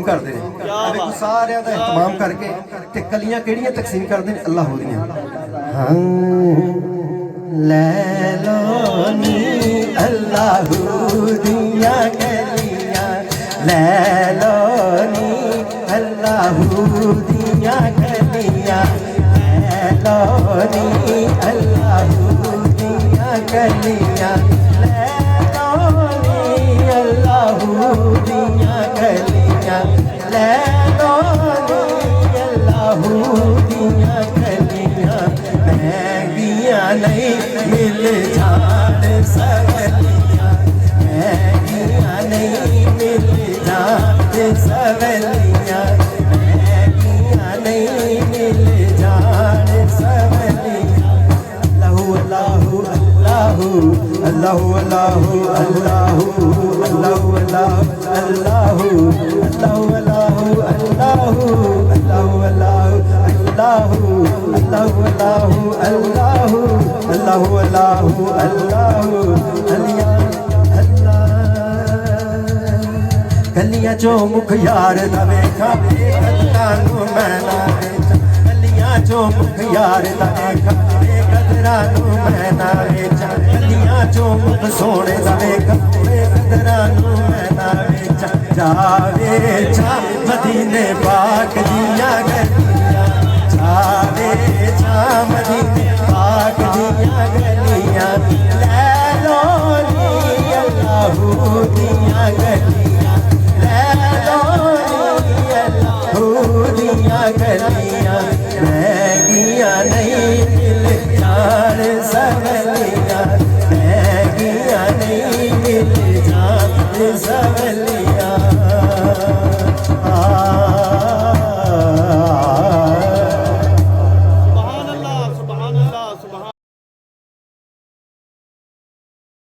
करते हैं। देखो सारे का एहतमाम करके ते कलियां केड़ियां तकसीम करते हैं अल्लाह दियां। हाँ ले लो नी अल्लाह दियां कलियां, ले लो नी अल्लाह दियां कलियां, ले लो नी अल्लाह दियां कलियां, ले लो नी अल्लाह दियां कलियां, ले लो नी अल्लाह दियां कलियां। महंगियां नहीं मिल जान सवलियां, महंगियां नहीं मिल जान सवलियां, महंगियां नहीं मिल जान सवलियां। अल्लाहु अल्लाहु अल्लाहु अल्लाहु अल्लाहु अल्लाहु अल्लाहु अल्लाहु अल्लाहु अल्लाहु अल्लाहु अल्लाहु अल्लाहु अल्लाहु अल्लाहु अल्लाहु अल्लाहु अल्लाहु अल्लाहु अलिया अल्लाह। गलियां चो मुख यार दा वेखा अल्लाह नू मैं ना वेचा, गलियां चो मुख यार दा वेखा कदरा नू मैं ना वेचा, गलियां चो मुख सोने दा वेखा कदरा नू मैं ना वेचा। जावे जा मदीने पाक दियां गलियां, जावे जा मदीने पाक दियां गलियां, ले लो नी अल्लाह दियां गलियां,